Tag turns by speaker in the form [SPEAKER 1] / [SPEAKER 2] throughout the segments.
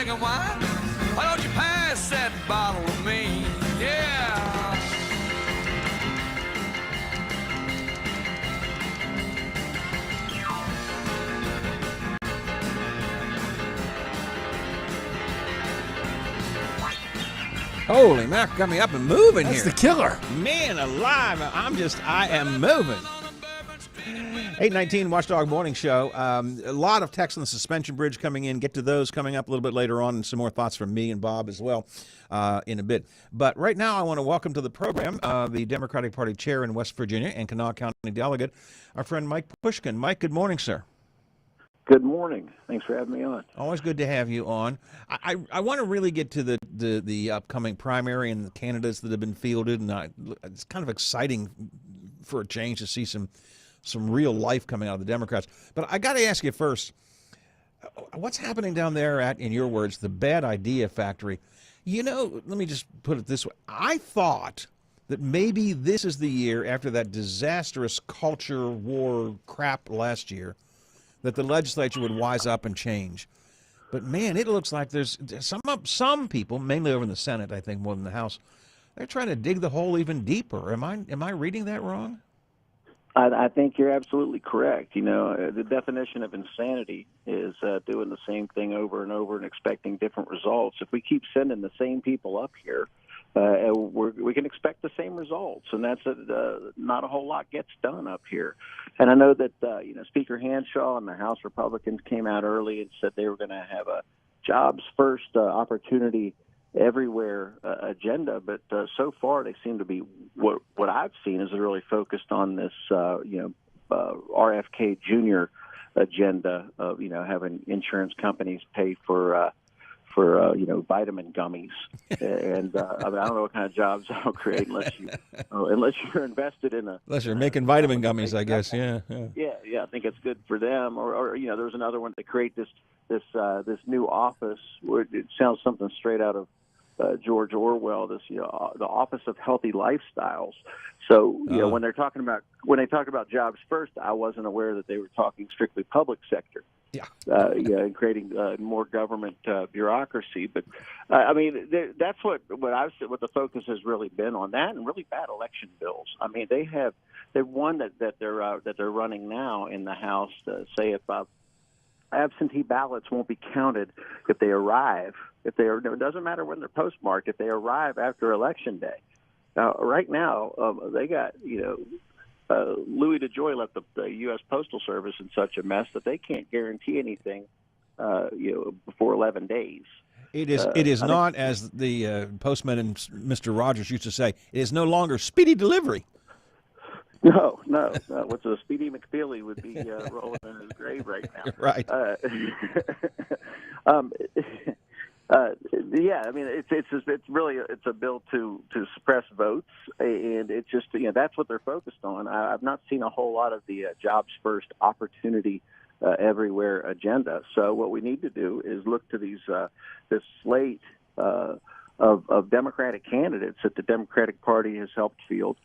[SPEAKER 1] drinking wine. Why don't you pass that bottle to me? Yeah.
[SPEAKER 2] Holy Mac, got me up and moving
[SPEAKER 3] That's
[SPEAKER 2] here.
[SPEAKER 3] the killer.
[SPEAKER 2] Man alive, I am moving. 8:19 Watchdog Morning Show. A lot of text on the suspension bridge coming in. Get to those coming up a little bit later on, and some more thoughts from me and Bob as well in a bit. But right now, I want to welcome to the program the Democratic Party chair in West Virginia and Kanawha County delegate, our friend Mike Pushkin. Mike, good morning, sir.
[SPEAKER 4] Good morning. Thanks for having me on.
[SPEAKER 2] Always good to have you on. I want to really get to the upcoming primary and the candidates that have been fielded, and it's kind of exciting for a change to see some real life coming out of the Democrats. But I got to ask you first, what's happening down there at, in your words, the bad idea factory? You know, let me just put it this way. I thought that maybe this is the year after that disastrous culture war crap last year that the legislature would wise up and change. But man, it looks like there's some people, mainly over in the Senate, I think more than the House, they're trying to dig the hole even deeper. Am I reading that wrong?
[SPEAKER 4] I think you're absolutely correct. You know, the definition of insanity is doing the same thing over and over and expecting different results. If we keep sending the same people up here, we can expect the same results, and that's not a whole lot gets done up here. And I know that Speaker Hanshaw and the House Republicans came out early and said they were going to have a jobs first opportunity everywhere agenda, but so far they seem to be what I've seen is really focused on this RFK Jr. agenda of having insurance companies pay for vitamin gummies, and I don't know what kind of jobs that'll create unless you're invested in
[SPEAKER 2] unless you're making vitamin gummies, I guess. Yeah.
[SPEAKER 4] I think it's good for them. Or there's another one to create this new office where it sounds something straight out of George Orwell. This the Office of Healthy Lifestyles. So when they talk about jobs first, I wasn't aware that they were talking strictly public sector. And creating more government bureaucracy. But I mean, that's what the focus has really been on, that and really bad election bills. I mean, they've one that they're running now in the House to say if absentee ballots won't be counted if they arrive. It doesn't matter when they're postmarked. If they arrive after Election Day. Now, right now, they got Louis DeJoy left the U.S. Postal Service in such a mess that they can't guarantee anything, before 11 days.
[SPEAKER 2] It is not, as the postman and Mr. Rogers used to say, it is no longer speedy delivery.
[SPEAKER 4] No. What's a Speedy McFeely would be rolling in his grave right now.
[SPEAKER 2] Right.
[SPEAKER 4] I mean, it's a bill to suppress votes, and it's just that's what they're focused on. I've not seen a whole lot of the jobs first opportunity everywhere agenda. So what we need to do is look to this slate of Democratic candidates that the Democratic Party has helped field.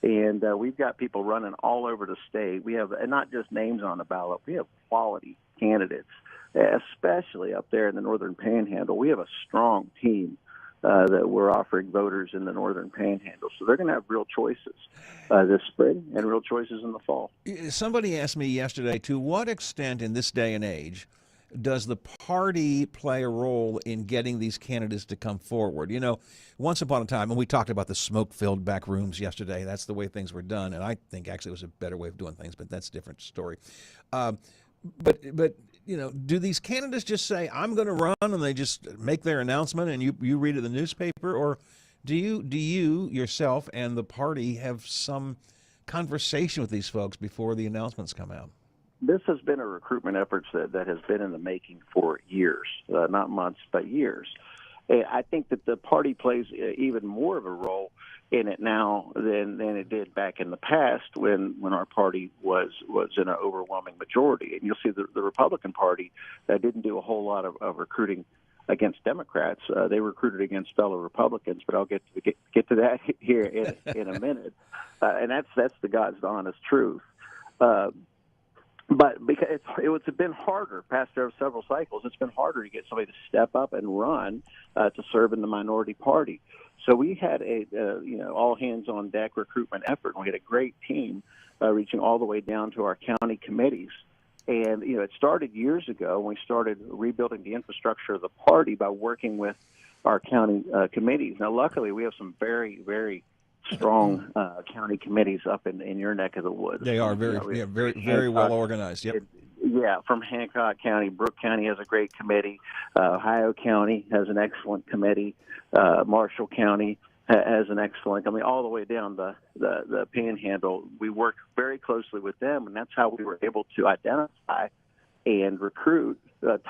[SPEAKER 4] And we've got people running all over the state. We have, and not just names on the ballot, we have quality candidates, especially up there in the Northern Panhandle. We have a strong team that we're offering voters in the Northern Panhandle. So they're going to have real choices this spring and real choices in the fall.
[SPEAKER 2] Somebody asked me yesterday, to what extent in this day and age does the party play a role in getting these candidates to come forward? Once upon a time, and we talked about the smoke-filled back rooms yesterday, that's the way things were done, and I think actually it was a better way of doing things, but that's a different story. But do these candidates just say, I'm going to run, and they just make their announcement and you read it in the newspaper? Or do you yourself and the party have some conversation with these folks before the announcements come out?
[SPEAKER 4] This has been a recruitment effort that has been in the making for years, not months, but years. And I think that the party plays even more of a role in it now than it did back in the past when our party was in an overwhelming majority. And you'll see the Republican Party didn't do a whole lot of recruiting against Democrats. They recruited against fellow Republicans, but I'll get to that here in a minute. And that's the God's honest truth. but because it's been harder past several cycles, it's been harder to get somebody to step up and run to serve in the minority party. So we had a all hands on deck recruitment effort, and we had a great team reaching all the way down to our county committees. And it started years ago when we started rebuilding the infrastructure of the party by working with our county committees. Now, luckily, we have some very, very strong county committees up in your neck of the woods.
[SPEAKER 2] They are very well organized. Yep.
[SPEAKER 4] From Hancock County, Brooke County has a great committee. Ohio County has an excellent committee. Marshall County has an excellent. I mean, all the way down the Panhandle, we work very closely with them, and that's how we were able to identify and recruit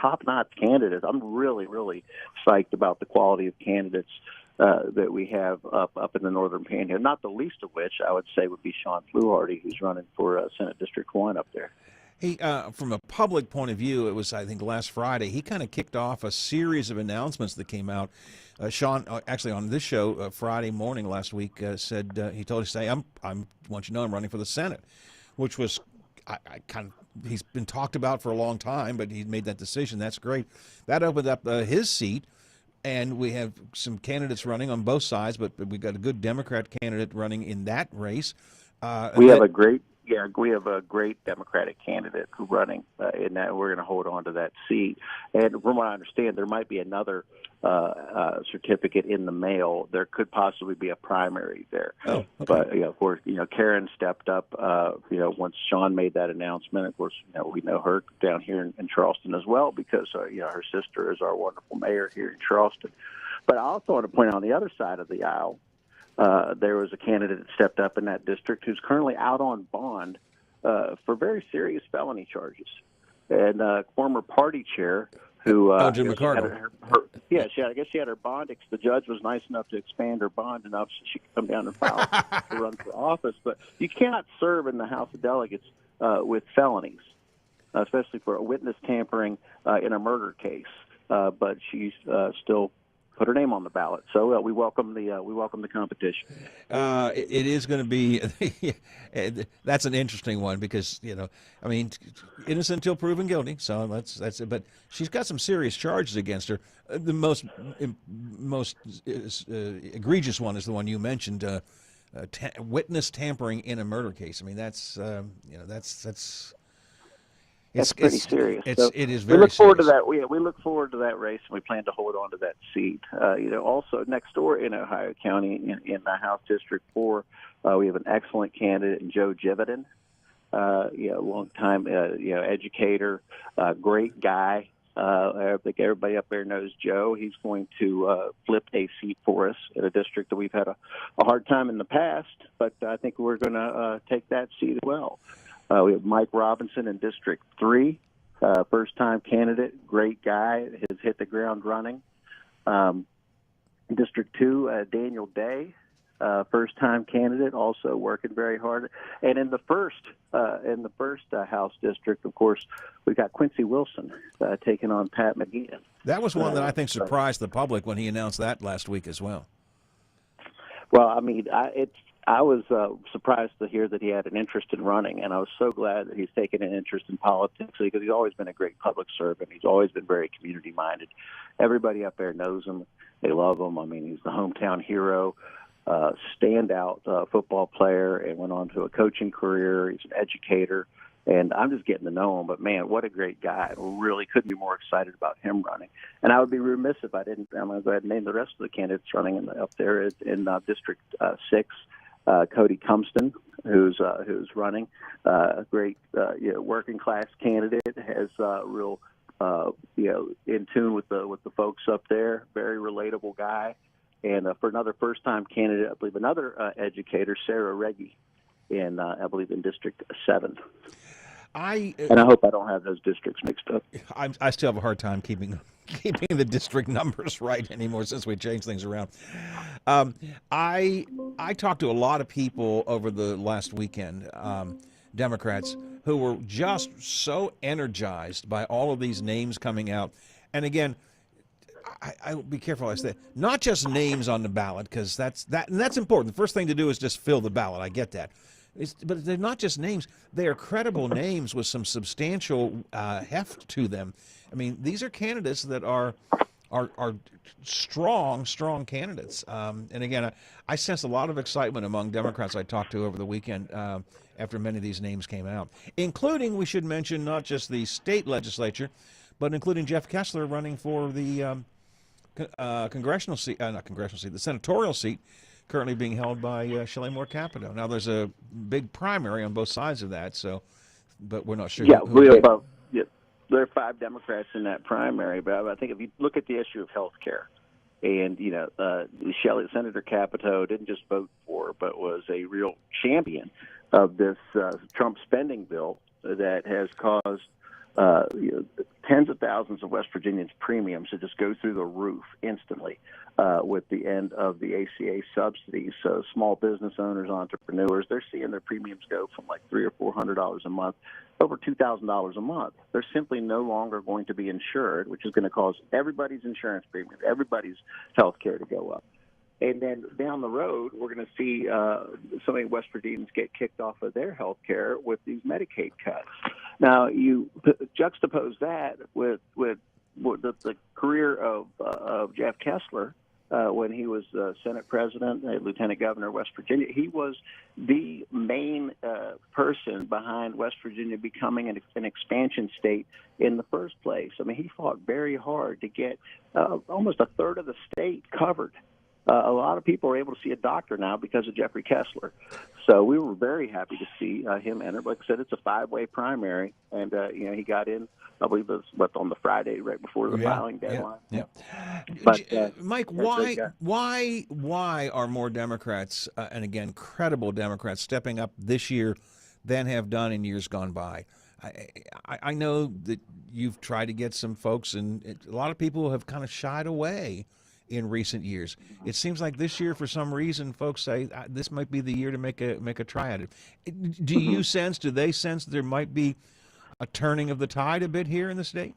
[SPEAKER 4] top-notch candidates. I'm really, really psyched about the quality of candidates that we have up in the Northern Panhandle, not the least of which I would say would be Sean Fluharty, who's running for Senate District 1 up there.
[SPEAKER 2] He, from a public point of view, it was, I think, last Friday, he kind of kicked off a series of announcements that came out. Sean, actually on this show Friday morning last week, said he told us, "Say, I want you to know I'm running for the Senate," which was he's been talked about for a long time, but he made that decision. That's great. That opened up his seat, and we have some candidates running on both sides, but we've got a good Democrat candidate running in that race.
[SPEAKER 4] We have a great Democratic candidate running in that. We're going to hold on to that seat. And from what I understand, there might be another certificate in the mail. There could possibly be a primary there.
[SPEAKER 2] Oh, okay.
[SPEAKER 4] But of course, Karen stepped up. Once Sean made that announcement. Of course, we know her down here in Charleston as well because her sister is our wonderful mayor here in Charleston. But I also want to point out on the other side of the aisle, there was a candidate that stepped up in that district who's currently out on bond for very serious felony charges. And former party chair who
[SPEAKER 2] Jim McCardle.
[SPEAKER 4] I guess she had her bond. The judge was nice enough to expand her bond enough so she could come down and file to run for office. But you cannot serve in the House of Delegates with felonies, especially for a witness tampering in a murder case. But she's still put her name on the ballot. So we welcome the competition.
[SPEAKER 2] It is going to be that's an interesting one because innocent until proven guilty. So that's it. But she's got some serious charges against her. The most egregious one is the one you mentioned, witness tampering in a murder case. I mean that's
[SPEAKER 4] That's pretty serious.
[SPEAKER 2] It is very serious.
[SPEAKER 4] We look forward to that. We look forward to that race, and we plan to hold on to that seat. Also next door in Ohio County, in the House District 4, we have an excellent candidate in Joe Jividan. Long-time educator, great guy. I think everybody up there knows Joe. He's going to flip a seat for us in a district that we've had a hard time in the past, but I think we're going to take that seat as well. We have Mike Robinson in District 3, first-time candidate, great guy, has hit the ground running. District 2, Daniel Day, first-time candidate, also working very hard. And in the first House district, of course, we've got Quincy Wilson taking on Pat McGeehan.
[SPEAKER 2] That was one that I think surprised the public when he announced that last week as well.
[SPEAKER 4] Well, I mean, I was surprised to hear that he had an interest in running, and I was so glad that he's taken an interest in politics because he's always been a great public servant. He's always been very community-minded. Everybody up there knows him. They love him. I mean, he's the hometown hero, standout football player, and went on to a coaching career. He's an educator, and I'm just getting to know him. But, man, what a great guy. I really couldn't be more excited about him running. And I would be remiss if I didn't. I'm going to go ahead and name the rest of the candidates running up there in District 6. Cody Cumston, who's running, a great working class candidate, has real in tune with the folks up there. Very relatable guy, and for another first time candidate, I believe another educator, Sarah Reggie, in District 7. And I hope I don't have those districts mixed up.
[SPEAKER 2] I still have a hard time keeping the district numbers right anymore since we changed things around. I talked to a lot of people over the last weekend, Democrats, who were just so energized by all of these names coming out. And again, I be careful I say not just names on the ballot, because that's important. The first thing to do is just fill the ballot. I get that. But they're not just names; they are credible names with some substantial heft to them. I mean, these are candidates that are strong candidates. And again, I sense a lot of excitement among Democrats I talked to over the weekend after many of these names came out, including, we should mention, not just the state legislature, but including Jeff Kessler running for the congressional seat, not congressional seat, the senatorial seat, currently being held by Shelley Moore Capito. Now, there's a big primary on both sides of that, so, but we're not sure.
[SPEAKER 4] Yeah,
[SPEAKER 2] who
[SPEAKER 4] there are 5 Democrats in that primary, but I think if you look at the issue of health care, and Senator Capito didn't just vote for, but was a real champion of this Trump spending bill that has caused tens of thousands of West Virginians' premiums to just go through the roof instantly with the end of the ACA subsidies. So small business owners, entrepreneurs, they're seeing their premiums go from like $300 or $400 a month over $2,000 a month. They're simply no longer going to be insured, which is going to cause everybody's insurance premium, everybody's health care to go up. And then down the road, we're going to see so many West Virginians get kicked off of their health care with these Medicaid cuts. Now, you juxtapose that with the career of Jeff Kessler when he was Senate President, Lieutenant Governor of West Virginia. He was the main person behind West Virginia becoming an expansion state in the first place. I mean, he fought very hard to get almost a third of the state covered. A lot of people are able to see a doctor now because of Jeffrey Kessler. So we were very happy to see him enter. Like I said, it's a 5-way primary, and he got in, I believe it was on the Friday right before the filing deadline.
[SPEAKER 2] Yeah.
[SPEAKER 4] But
[SPEAKER 2] Mike, why are more Democrats, and again, credible Democrats, stepping up this year than have done in years gone by? I know that you've tried to get some folks, and a lot of people have kind of shied away in recent years. It seems like this year, for some reason, folks say this might be the year to make a try at it. Do they sense there might be a turning of the tide a bit here in the state?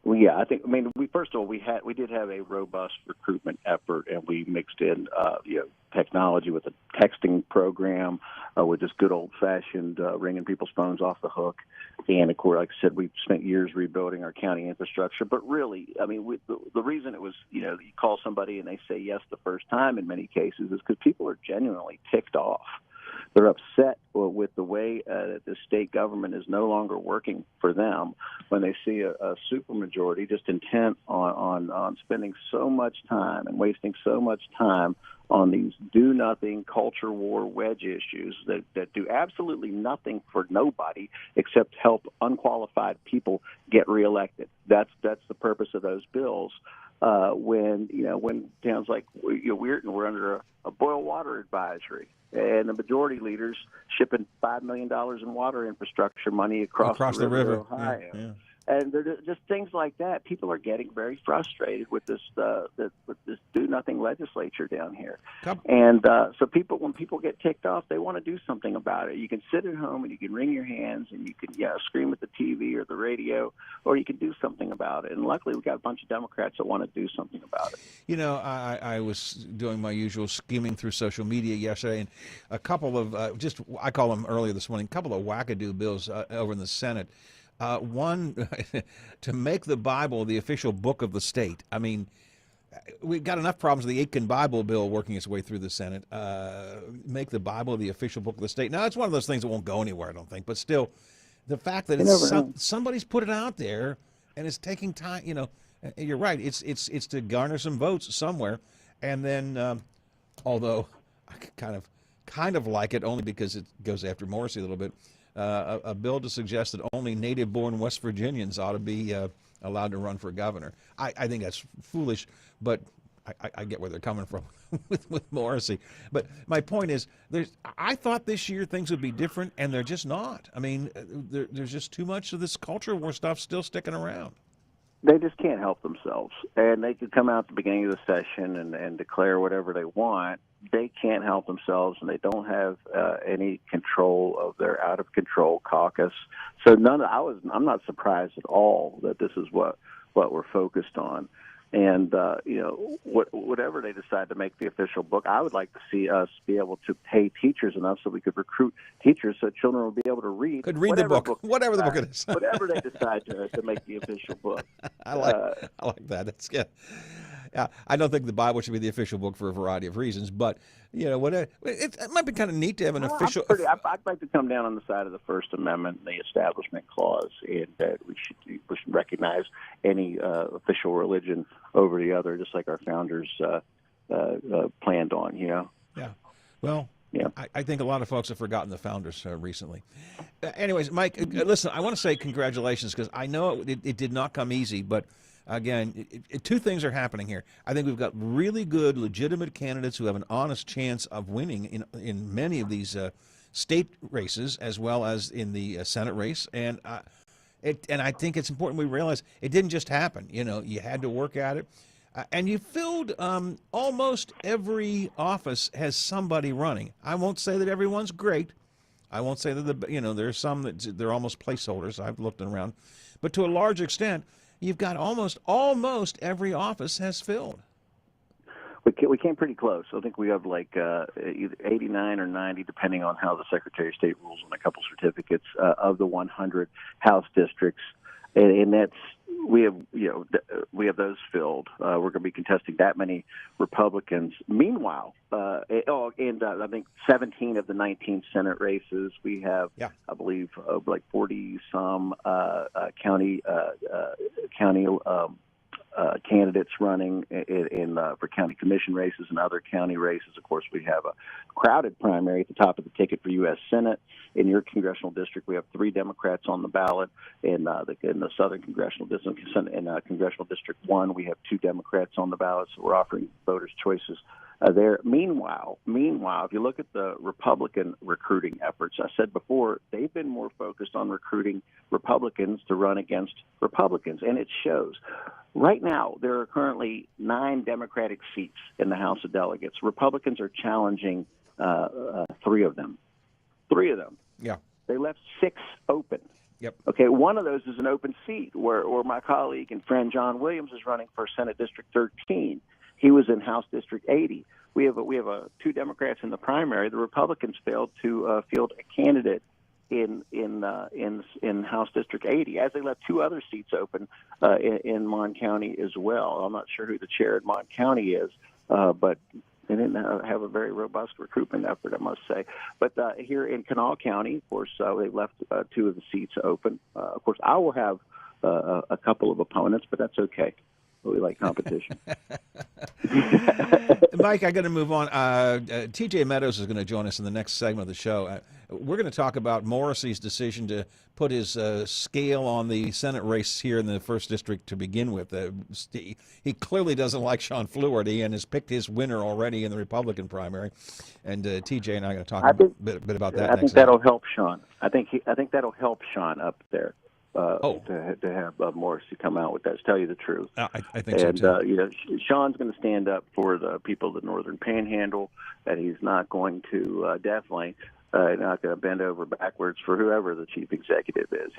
[SPEAKER 4] Well, yeah, we did have a robust recruitment effort, and we mixed in technology with a texting program, with just good old-fashioned ringing people's phones off the hook. And, of course, like I said, we spent years rebuilding our county infrastructure. But really, I mean, the reason it was, you call somebody and they say yes the first time in many cases is because people are genuinely ticked off. They're upset with the way that the state government is no longer working for them when they see a supermajority just intent on spending so much time and wasting so much time on these do-nothing culture war wedge issues that do absolutely nothing for nobody except help unqualified people get reelected. That's the purpose of those bills. When towns like Weirton were under a boil water advisory, and the majority leaders shipping $5 million in water infrastructure money across the river. Ohio. Yeah. And they're just things like that. People are getting very frustrated with this do-nothing legislature down here. And so when people get ticked off, they want to do something about it. You can sit at home and you can wring your hands and you can scream at the TV or the radio, or you can do something about it. And luckily, we've got a bunch of Democrats that want to do something about it.
[SPEAKER 2] I was doing my usual skimming through social media yesterday, and a couple of I call them earlier this morning, a couple of wackadoo bills over in the Senate. One, to make the Bible the official book of the state. I mean, we've got enough problems with the Aitken Bible bill working its way through the Senate. Make the Bible the official book of the state. Now, it's one of those things that won't go anywhere, I don't think. But still, the fact that somebody's put it out there and it's taking time, you're right. It's to garner some votes somewhere. And then, although I kind of like it only because it goes after Morrissey a little bit, a bill to suggest that only native-born West Virginians ought to be allowed to run for governor. I think that's foolish, but I get where they're coming from with Morrissey. But my point is, I thought this year things would be different, and they're just not. I mean, there's just too much of this culture war stuff still sticking around.
[SPEAKER 4] They just can't help themselves. And they could come out at the beginning of the session and declare whatever they want. They can't help themselves, and they don't have any control of their out-of-control caucus. So I'm not surprised at all that this is what we're focused on. And whatever they decide to make the official book, I would like to see us be able to pay teachers enough so we could recruit teachers so children will be able to read.
[SPEAKER 2] Could read the book, whatever the book it is.
[SPEAKER 4] Whatever they decide to make the official book.
[SPEAKER 2] I like that. That's good. Yeah, I don't think the Bible should be the official book for a variety of reasons, but it might be kind of neat to have an official.
[SPEAKER 4] I'd like to come down on the side of the First Amendment, the Establishment Clause, and that we should recognize any official religion over the other, just like our founders planned on.
[SPEAKER 2] Yeah. Well. Yeah. I think a lot of folks have forgotten the founders recently. Anyways, Mike, listen, I want to say congratulations because I know it did not come easy, but again, two things are happening here. I think we've got really good, legitimate candidates who have an honest chance of winning in many of these state races as well as in the Senate race. And I think it's important we realize it didn't just happen. You had to work at it. And you filled almost every office has somebody running. I won't say that everyone's great. I won't say that there's some that they're almost placeholders. I've looked around, but to a large extent, you've got almost every office has filled.
[SPEAKER 4] We came pretty close. I think we have like either 89 or 90, depending on how the Secretary of State rules on a couple certificates of the 100 House districts, and that's. We have those filled. We're going to be contesting that many Republicans. Meanwhile, I think 17 of the 19 Senate races, we have, I believe, like 40 some county candidates running for county commission races and other county races. Of course, we have a crowded primary at the top of the ticket for U.S. Senate. In your congressional district, we have 3 Democrats on the ballot. In the Southern Congressional District, in Congressional District 1, we have 2 Democrats on the ballot, so we're offering voters choices there. Meanwhile, if you look at the Republican recruiting efforts, I said before, they've been more focused on recruiting Republicans to run against Republicans, and it shows. Right now, there are currently 9 Democratic seats in the House of Delegates. Republicans are challenging 3 of them. 3 of them.
[SPEAKER 2] Yeah.
[SPEAKER 4] They left 6 open.
[SPEAKER 2] Yep.
[SPEAKER 4] Okay, one of those is an open seat where my colleague and friend John Williams is running for Senate District 13. He was in House District 80. We have 2 Democrats in the primary. The Republicans failed to field a candidate in House District 80, as they left 2 other seats open in Mon County as well. I'm not sure who the chair in Mon County is, but they didn't have a very robust recruitment effort, I must say. But here in Kanawha County, of course, they left 2 of the seats open. Of course, I will have a couple of opponents, but that's okay. We like competition.
[SPEAKER 2] Mike, I got to move on. TJ Meadows is going to join us in the next segment of the show. We're going to talk about Morrissey's decision to put his scale on the Senate race here in the 1st District to begin with. He clearly doesn't like Sean Fluharty and has picked his winner already in the Republican primary. And TJ and I are going to talk a bit about that.
[SPEAKER 4] I think that'll help Sean. I think that'll help Sean up there. To have Morrissey come out with that, to tell you the truth.
[SPEAKER 2] I think so too.
[SPEAKER 4] Sean's going to stand up for the people of the Northern Panhandle, and he's not going to definitely not going to bend over backwards for whoever the chief executive is.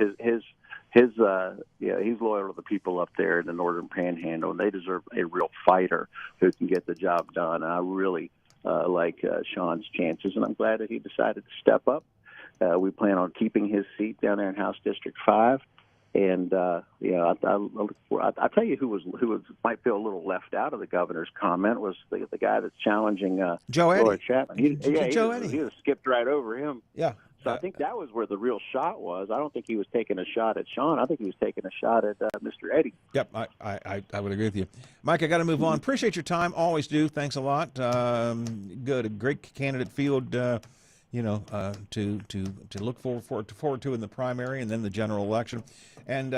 [SPEAKER 4] He's loyal to the people up there in the Northern Panhandle, and they deserve a real fighter who can get the job done. And I really like Sean's chances, and I'm glad that he decided to step up. We plan on keeping his seat down there in House District 5, and I tell you who might feel a little left out of the governor's comment was the guy that's challenging
[SPEAKER 2] Joe
[SPEAKER 4] Laura
[SPEAKER 2] Eddy.
[SPEAKER 4] Chapman.
[SPEAKER 2] Joe Eddy.
[SPEAKER 4] He just skipped right over him.
[SPEAKER 2] Yeah.
[SPEAKER 4] So I think that was where the real shot was. I don't think he was taking a shot at Sean. I think he was taking a shot at Mr. Eddy.
[SPEAKER 2] Yep, I would agree with you. Mike, I got to move on. Appreciate your time. Always do. Thanks a lot. Good. A great candidate field. To look forward to in the primary and then the general election. And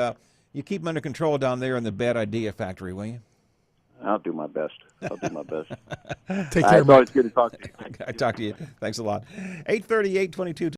[SPEAKER 2] you keep them under control down there in the Bad Idea Factory, will you?
[SPEAKER 4] I'll do my best.
[SPEAKER 3] Take care,
[SPEAKER 4] It's always good to talk to you.
[SPEAKER 2] I talk to you. Thanks a lot. 8:38, 22.